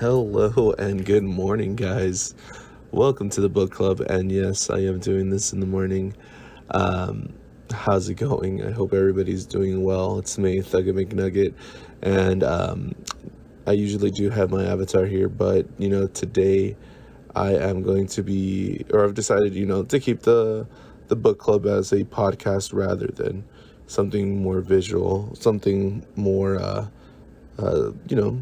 Hello and good morning, guys. Welcome to the book club. And yes, I am doing this in the morning. How's it going? I hope everybody's doing well. It's me, Thugga McNugget, and I usually do have my avatar here, but today I am going to be, or I've decided, to keep the book club as a podcast rather than something more visual, something more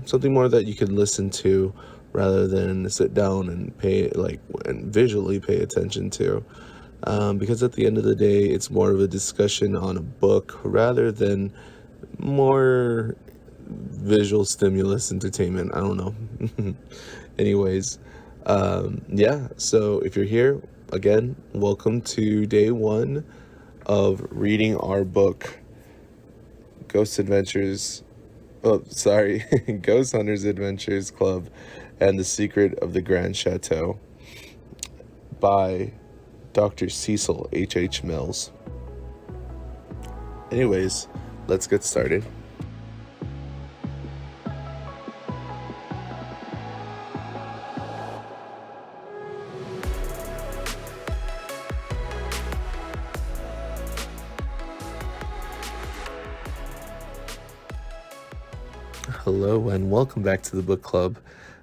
something more that you could listen to rather than sit down and and visually pay attention to. Because at the end of the day, it's more of a discussion on a book rather than more visual stimulus entertainment. I don't know. Anyways, yeah, so if you're here, again, welcome to day one of reading our book, Ghost Adventures. Oh, sorry, Ghost Hunters Adventures Club and the Secret of the Grande Chateau by Dr. Cecil H.H. Mills. Anyways, let's get started. Hello and welcome back to the book club.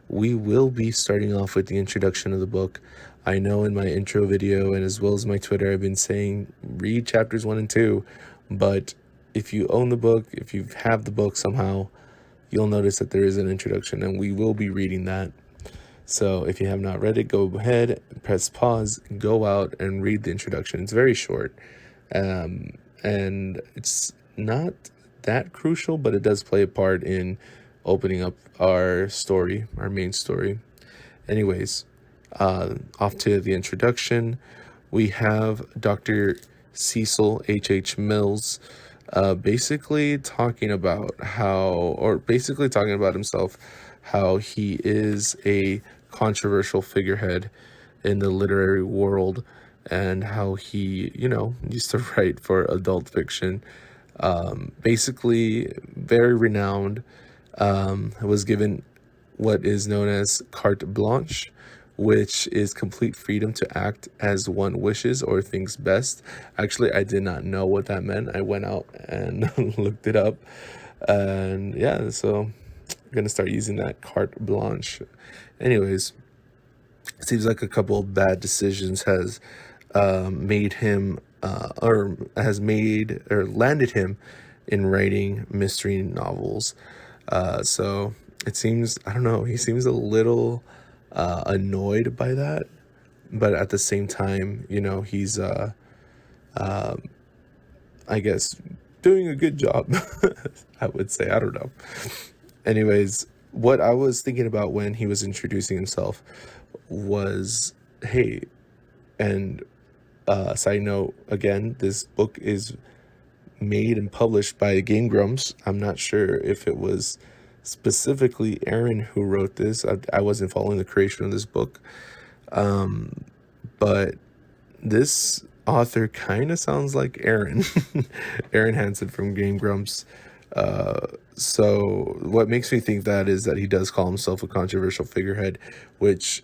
We will be starting off with the introduction of the book. I know in my intro video and as well as my Twitter, I've been saying read chapters 1 and 2, but if you own the book, if you have the book somehow, you'll notice that there is an introduction and we will be reading that. So if you have not read it, go ahead, press pause, go out and read the introduction. It's very short, and it's not that crucial, but it does play a part in opening up our story, our main story. Anyways, off to the introduction. We have Dr. Cecil H.H. Mills basically talking about himself, how he is a controversial figurehead in the literary world and how he, used to write for adult fiction. Basically very renowned, was given what is known as carte blanche, which is complete freedom to act as one wishes or thinks best. Actually, I did not know what that meant. I went out and looked it up, and yeah, so I'm gonna start using that carte blanche. Anyways, it seems like a couple of bad decisions has made him landed him in writing mystery novels. So it seems, I don't know, he seems a little annoyed by that, but at the same time, he's I guess doing a good job. I would say, I don't know. Anyways, what I was thinking about when he was introducing himself was, hey, and side note, again, this book is made and published by Game Grumps. I'm not sure if it was specifically Aaron who wrote this. I wasn't following the creation of this book. But this author kind of sounds like Aaron. Aaron Hansen from Game Grumps. So what makes me think that is that he does call himself a controversial figurehead, which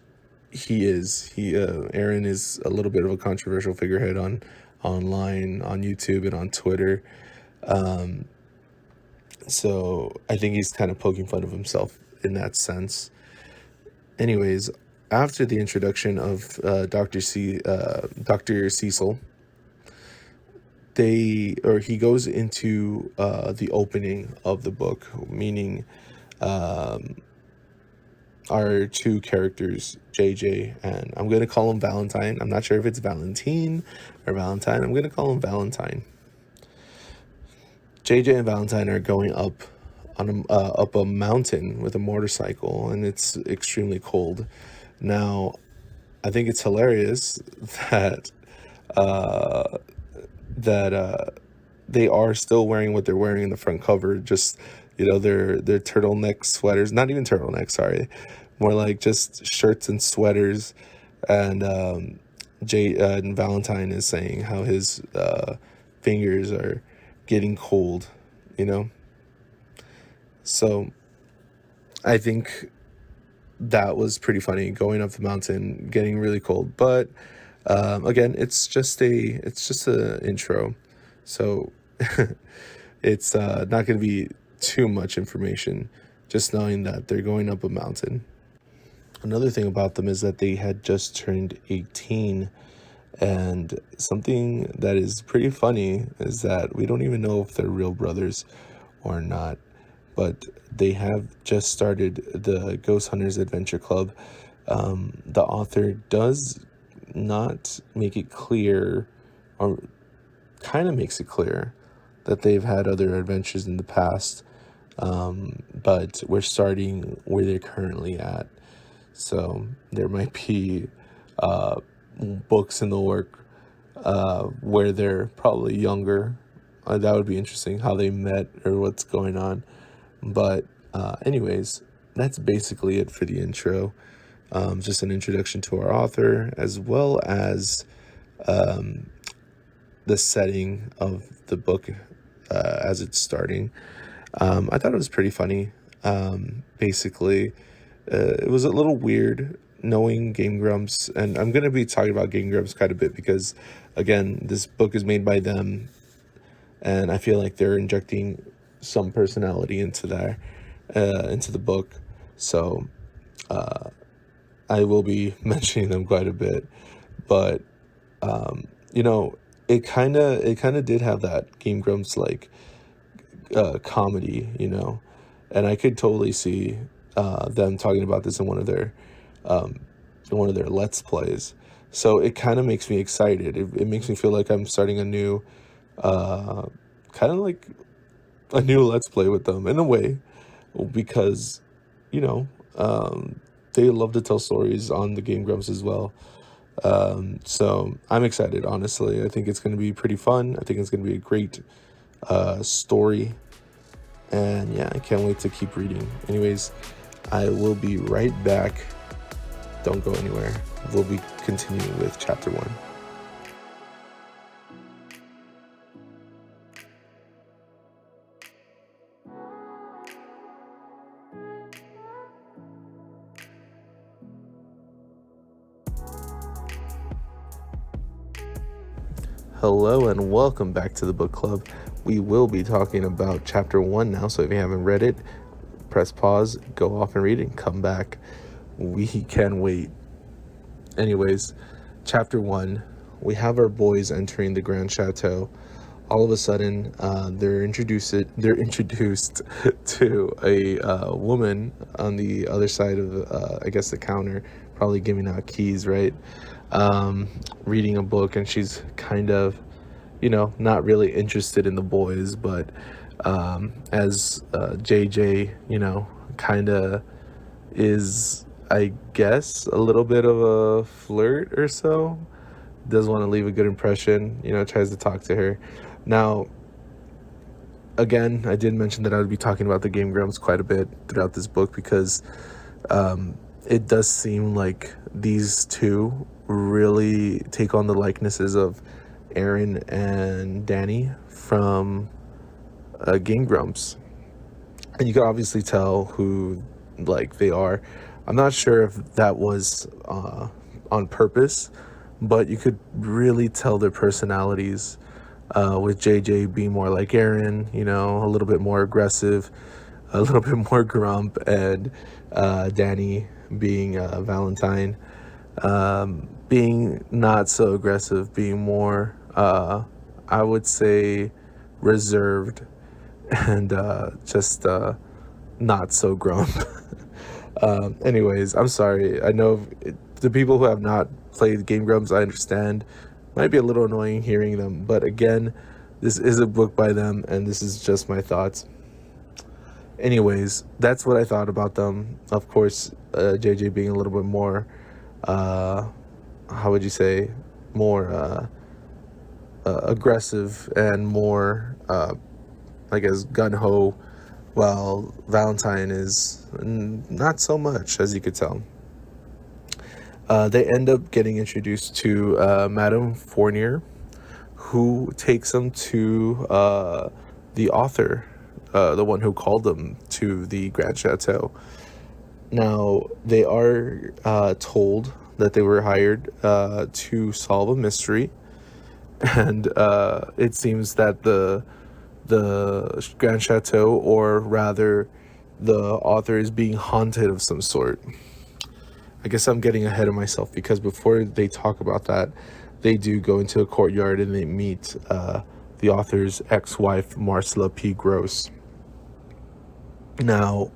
he is. Aaron is a little bit of a controversial figurehead online, on YouTube and on Twitter. So I think he's kind of poking fun of himself in that sense. Anyways, after the introduction of Dr. Cecil, he goes into the opening of the book, meaning our two characters, JJ, and I'm going to call him Valentine. I'm not sure if it's Valentine or Valentine. I'm going to call him Valentine. JJ and Valentine are going up up a mountain with a motorcycle, and it's extremely cold. Now, I think it's hilarious that they are still wearing what they're wearing in the front cover, just their turtleneck sweaters, not even turtleneck, sorry, more like just shirts and sweaters. And and Valentine is saying how his fingers are getting cold, So I think that was pretty funny, going up the mountain, getting really cold. But again, it's just a intro, so it's not going to be too much information, just knowing that they're going up a mountain. Another thing about them is that they had just turned 18, and something that is pretty funny is that we don't even know if they're real brothers or not, but they have just started the Ghost Hunters Adventure Club. The author does not make it clear, or kind of makes it clear, that they've had other adventures in the past, but we're starting where they're currently at. So there might be books in the work where they're probably younger. That would be interesting, how they met or what's going on. But anyways, that's basically it for the intro. Just an introduction to our author, as well as the setting of the book as it's starting. I thought it was pretty funny. Basically, it was a little weird knowing Game Grumps, and I'm going to be talking about Game Grumps quite a bit because, again, this book is made by them, and I feel like they're injecting some personality into the book. So I will be mentioning them quite a bit, but it kind of did have that Game Grumps like comedy, and I could totally see them talking about this in one of their Let's Plays. So it kind of makes me excited. It makes me feel like I'm starting a new kind of like a new Let's Play with them in a way, because they love to tell stories on the Game Grumps as well. So I'm excited, honestly. I think it's going to be pretty fun. I think it's going to be a great story, and yeah, I can't wait to keep reading. Anyways, I will be right back. Don't go anywhere. We'll be continuing with chapter 1. Hello and welcome back to the book club. We will be talking about chapter 1 now, so if you haven't read it, press pause, go off and read it, and come back. We can wait. Anyways, chapter 1, we have our boys entering the Grande Chateau. All of a sudden, they're introduced to a woman on the other side of, I guess, the counter, probably giving out keys, right? Reading a book, and she's kind of, not really interested in the boys, but as JJ, kind of is, I guess, a little bit of a flirt or so. Does want to leave a good impression, tries to talk to her. Now, again, I did mention that I would be talking about the Game Grumps quite a bit throughout this book because it does seem like these two really take on the likenesses of Aaron and Danny from Game Grumps. And you can obviously tell who they are. I'm not sure if that was on purpose, but you could really tell their personalities, with JJ being more like Aaron, a little bit more aggressive, a little bit more grump, and Danny being Valentine, being not so aggressive, being more, I would say, reserved, and just not so grump. Anyways, I'm sorry. I know the people who have not played Game Grumps, I understand, might be a little annoying hearing them, but again, this is a book by them, and this is just my thoughts. Anyways, that's what I thought about them. Of course, JJ being a little bit more, how would you say, more aggressive and more, I guess, gung-ho, while Valentine is not so much, as you could tell. They end up getting introduced to Madame Fournier, who takes them to the author, the one who called them to the Grande Chateau. Now, they are told that they were hired to solve a mystery, and it seems that the Grand Chateau, or rather, the author, is being haunted of some sort. I guess I'm getting ahead of myself, because before they talk about that, they do go into a courtyard and they meet the author's ex-wife, Marcella P. Gross. Now,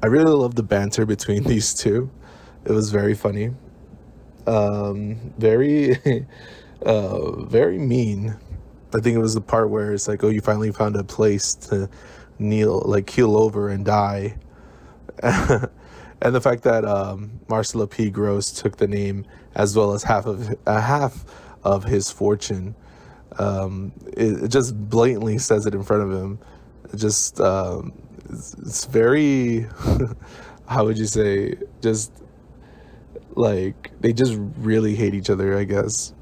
I really love the banter between these two. It was very funny. Very, very mean. I think it was the part where it's like, oh, you finally found a place to kneel, like keel over and die. And the fact that Marcella P. Gross took the name, as well as half of his fortune, it just blatantly says it in front of him. It just it's very how would you say, just like they just really hate each other, I guess.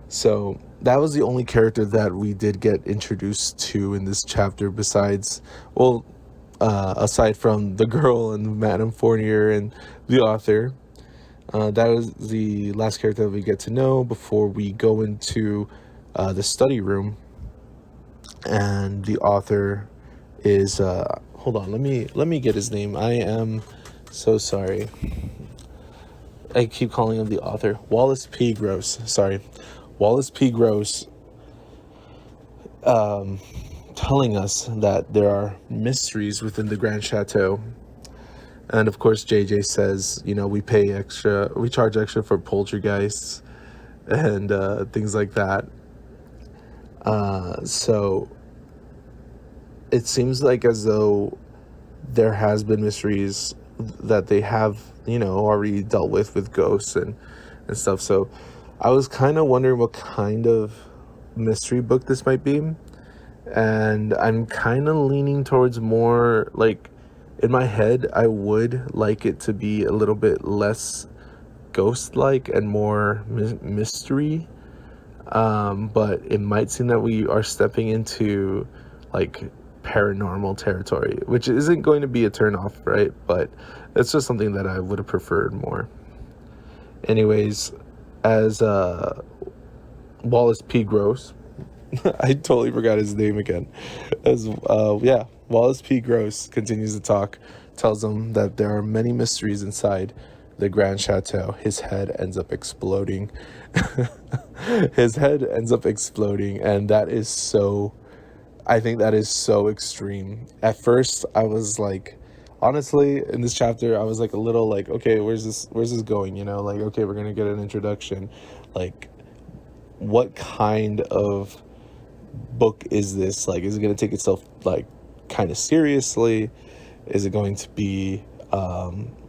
So that was the only character that we did get introduced to in this chapter, besides, well, aside from the girl and Madame Fournier and the author. That was the last character that we get to know before we go into the study room. And the author is hold on, let me get his name. I am so sorry. I keep calling him the author. Wallace P. Gross. Sorry. Wallace P. Gross, telling us that there are mysteries within the Grand Chateau. And of course, JJ says, we charge extra for poltergeists and things like that. So it seems like as though there has been mysteries that they have, already dealt with ghosts and stuff. So I was kind of wondering what kind of mystery book this might be. And I'm kind of leaning towards more, like, in my head, I would like it to be a little bit less ghost-like and more mystery. But it might seem that we are stepping into, like, paranormal territory, which isn't going to be a turn-off, right? But it's just something that I would have preferred more. Anyways, as Wallace P. Gross, I totally forgot his name again. Wallace P. Gross continues to talk, tells them that there are many mysteries inside the Grand Chateau. His head ends up exploding. His head ends up exploding, and I think that is so extreme. At first, I was like, honestly, in this chapter, I was like a little like, okay, where's this going? Like, okay, we're gonna get an introduction. Like, what kind of book is this? Like, is it going to take itself like kind of seriously? Is it going to be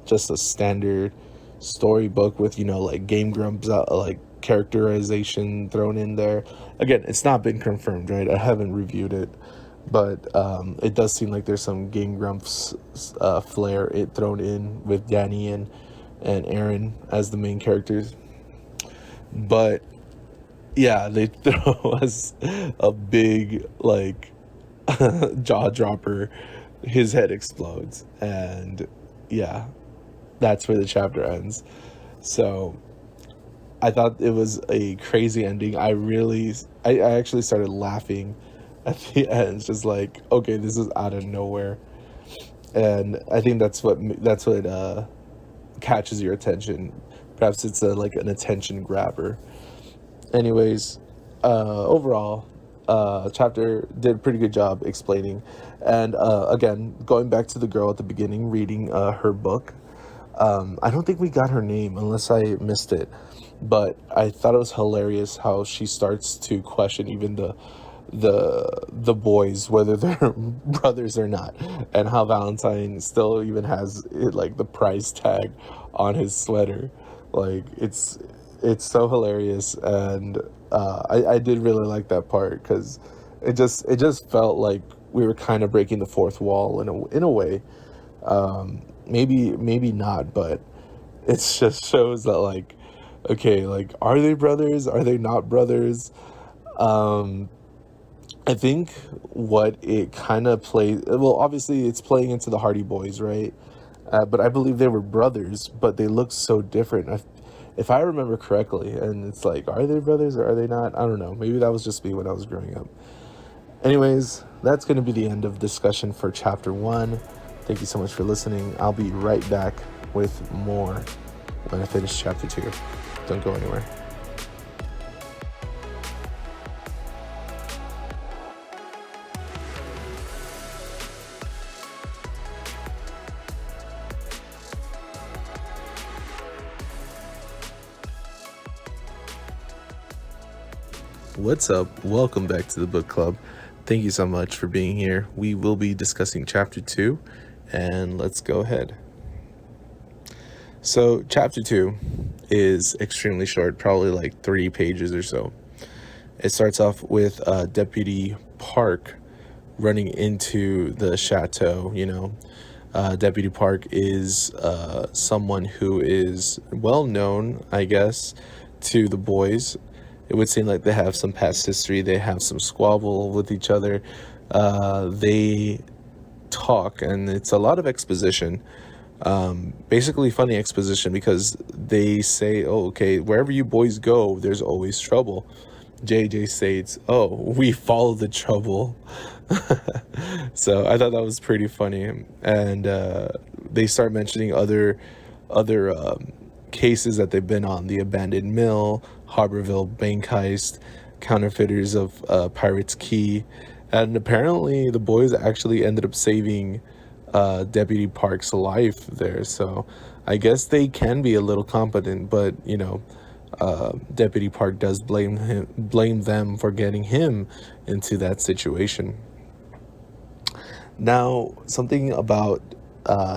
just a standard storybook with like Game Grumps like characterization thrown in there? Again, it's not been confirmed, right? I haven't reviewed it, but it does seem like there's some Game Grumps flair thrown in with Danny and Aaron as the main characters. But yeah, they throw us a big, like, jaw dropper. His head explodes, and yeah, that's where the chapter ends. So I thought it was a crazy ending. I actually started laughing at the end. It's just like, okay, this is out of nowhere, and I think that's what catches your attention. Perhaps it's like an attention grabber. Anyways, overall, chapter did a pretty good job explaining. And again, going back to the girl at the beginning, reading her book, I don't think we got her name unless I missed it, but I thought it was hilarious how she starts to question even the boys, whether they're brothers or not, and how Valentine still even has like the price tag on his sweater. Like, it's so hilarious, and I did really like that part, because it just felt like we were kind of breaking the fourth wall in a way. Maybe not, but it just shows that, like, okay, like, are they brothers? Are they not brothers? I think what it kind of plays, well, obviously it's playing into the Hardy Boys, right? But I believe they were brothers, but they look so different. If I remember correctly, and it's like, are they brothers or are they not? I don't know. Maybe that was just me when I was growing up. Anyways, that's going to be the end of discussion for chapter 1. Thank you so much for listening. I'll be right back with more when I finish chapter 2. Don't go anywhere. What's up? Welcome back to the book club. Thank you so much for being here. We will be discussing chapter 2, and let's go ahead. So chapter 2 is extremely short, probably like 3 pages or so. It starts off with Deputy Park running into the chateau. Deputy Park is someone who is well known, I guess, to the boys. It would seem like they have some past history. They have some squabble with each other. They talk, and it's a lot of exposition. Basically funny exposition, because they say, oh, okay, wherever you boys go, there's always trouble. JJ states, oh, we follow the trouble. So I thought that was pretty funny. And they start mentioning other cases that they've been on: the abandoned mill, Harborville bank heist, counterfeiters of Pirate's Key. And apparently the boys actually ended up saving Deputy Park's life there. So I guess they can be a little competent, but Deputy Park does blame them for getting him into that situation. Now, something about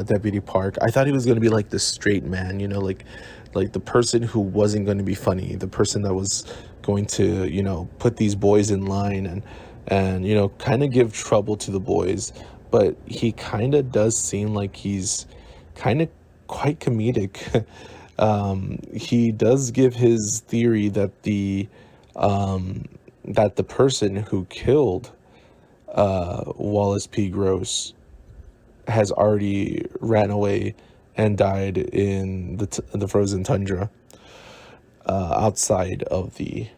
Deputy Park, I thought he was going to be like the straight man, like the person who wasn't going to be funny, the person that was going to, put these boys in line and kind of give trouble to the boys. But he kind of does seem like he's kind of quite comedic. He does give his theory that the person who killed Wallace P. Gross has already ran away and died in the frozen tundra outside of the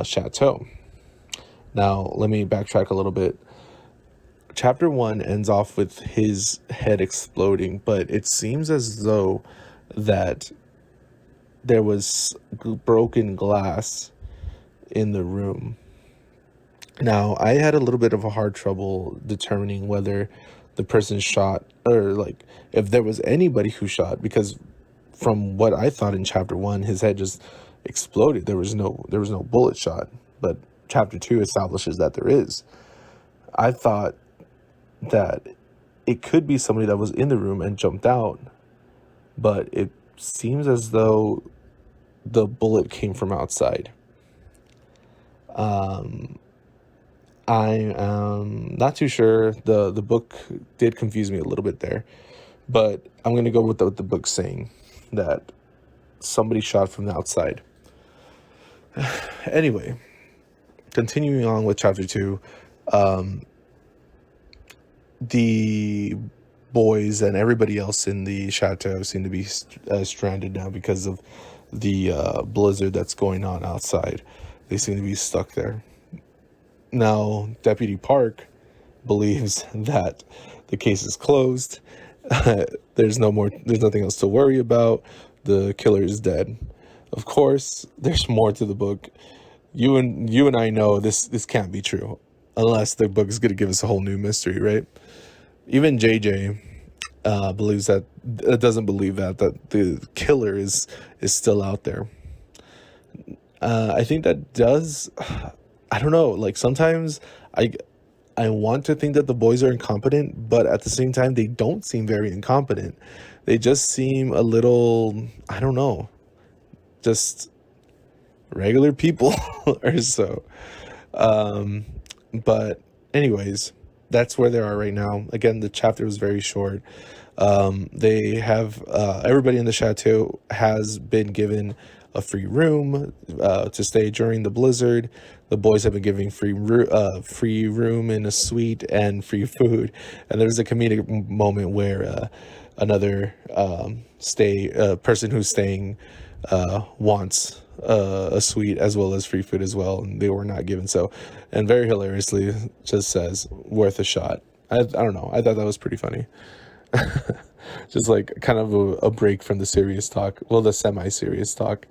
chateau. Now, let me backtrack a little bit. Chapter 1 ends off with his head exploding, but it seems as though that there was broken glass in the room. Now, I had a little bit of a hard trouble determining whether the person shot, or like if there was anybody who shot, because from what I thought in chapter 1, his head just exploded. There was no bullet shot, but chapter 2 establishes that there is. I thought that it could be somebody that was in the room and jumped out, but it seems as though the bullet came from outside. I am not too sure. The book did confuse me a little bit there, but I'm going to go with what the book's saying, that somebody shot from the outside. Anyway, continuing on with chapter 2, the boys and everybody else in the chateau seem to be stranded now because of the blizzard that's going on outside. They seem to be stuck there. Now, Deputy Park believes that the case is closed. There's nothing else to worry about. The killer is dead. Of course, there's more to the book. You and I know this can't be true, unless the book is going to give us a whole new mystery, right? Even JJ believes that, doesn't believe that the killer is still out there. I think that does, I don't know, like sometimes I want to think that the boys are incompetent, but at the same time, they don't seem very incompetent. They just seem a little, I don't know, just regular people or so. But anyways, that's where they are right now. Again, the chapter was very short. They have, everybody in the chateau has been given a free room to stay during the blizzard. The boys have been giving free room in a suite and free food. And there's a comedic moment where another person who's staying wants a suite as well as free food as well, and they were not given so. And very hilariously, just says worth a shot. I don't know. I thought that was pretty funny. Just like kind of a break from the serious talk. Well, the semi-serious talk.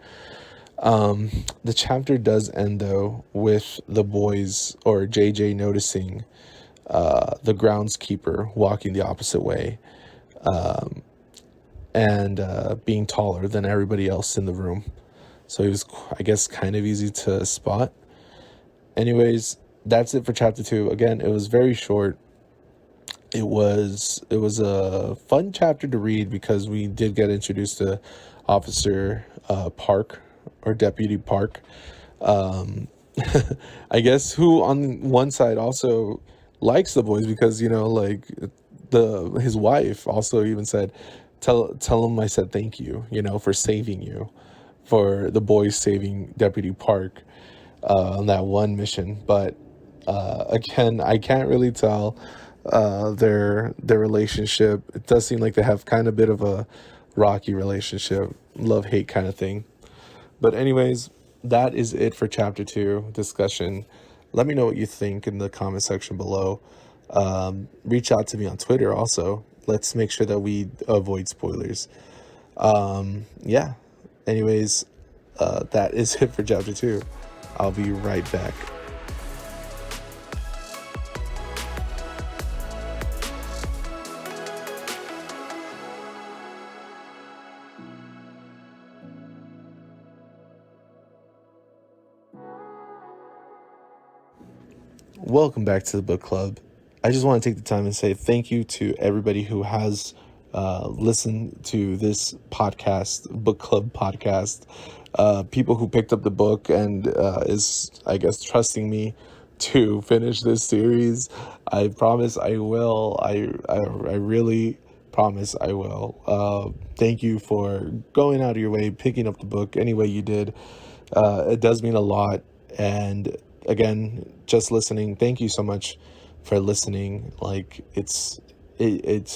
The chapter does end though with the boys or JJ noticing the groundskeeper walking the opposite way, and being taller than everybody else in the room. So he was, I guess, kind of easy to spot. Anyways, that's it for chapter 2. Again, it was very short. It was a fun chapter to read because we did get introduced to Officer Park, or Deputy Park. I guess, who on one side also likes the boys because, like his wife also even said, tell him I said thank you, for saving you, for the boys saving Deputy Park on that one mission. But again, I can't really tell their relationship. It does seem like they have kind of bit of a rocky relationship, love-hate kind of thing. But anyways, that is it for chapter 2 discussion. Let me know what you think in the comment section below. Reach out to me on Twitter also. Let's make sure that we avoid spoilers. Yeah. Anyways, that is it for chapter 2. I'll be right back. Welcome back to the book club. I just want to take the time and say thank you to everybody who has listened to this podcast, book club podcast. People who picked up the book and is, I guess, trusting me to finish this series. I promise I will. I really promise I will. Thank you for going out of your way, picking up the book any way you did. It does mean a lot. And again, just listening, thank you so much for listening. Like, it's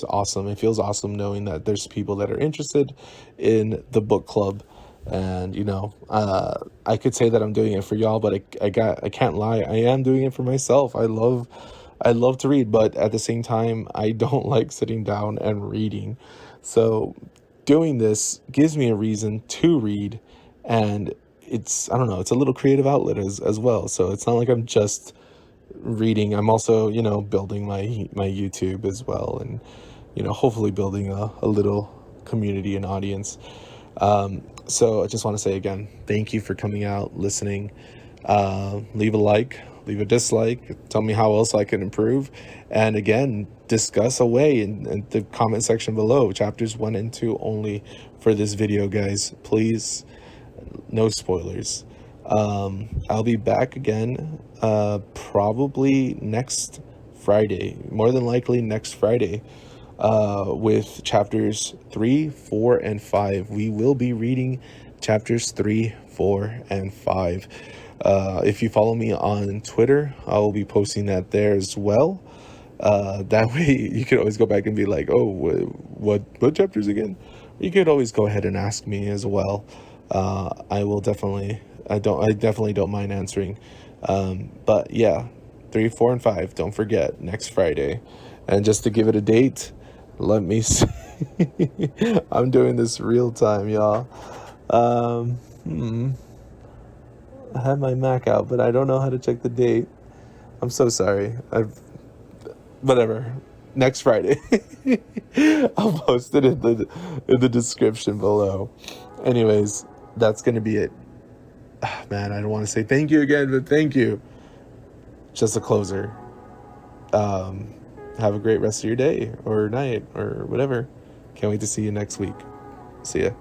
awesome. It feels awesome knowing that there's people that are interested in the book club. And I could say that I'm doing it for y'all, but I can't lie, I am doing it for myself. I love to read, but at the same time, I don't like sitting down and reading. So doing this gives me a reason to read, and it's, I don't know, it's a little creative outlet as well. So it's not like I'm just reading. I'm also, building my YouTube as well, and, hopefully building a little community and audience. So I just want to say again, thank you for coming out, listening. Leave a like, leave a dislike, tell me how else I can improve. And again, discuss away in the comment section below. Chapters 1 and 2 only for this video, guys. Please, no spoilers. I'll be back again probably next Friday, more than likely next Friday, with chapters 3, 4, and 5. We will be reading chapters 3, 4, and 5. If you follow me on Twitter, I will be posting that there as well. That way you can always go back and be like, oh, what chapters again? You could always go ahead and ask me as well. I definitely don't mind answering. But yeah, 3, 4, and 5, don't forget, next Friday. And just to give it a date, let me see. I'm doing this real time, y'all. I have my Mac out, but I don't know how to check the date. I'm so sorry. Whatever. Next Friday. I'll post it in the description below. Anyways, that's gonna be it. Man, I don't want to say thank you again, but thank you. Just a closer. Have a great rest of your day or night or whatever. Can't wait to see you next week. See ya.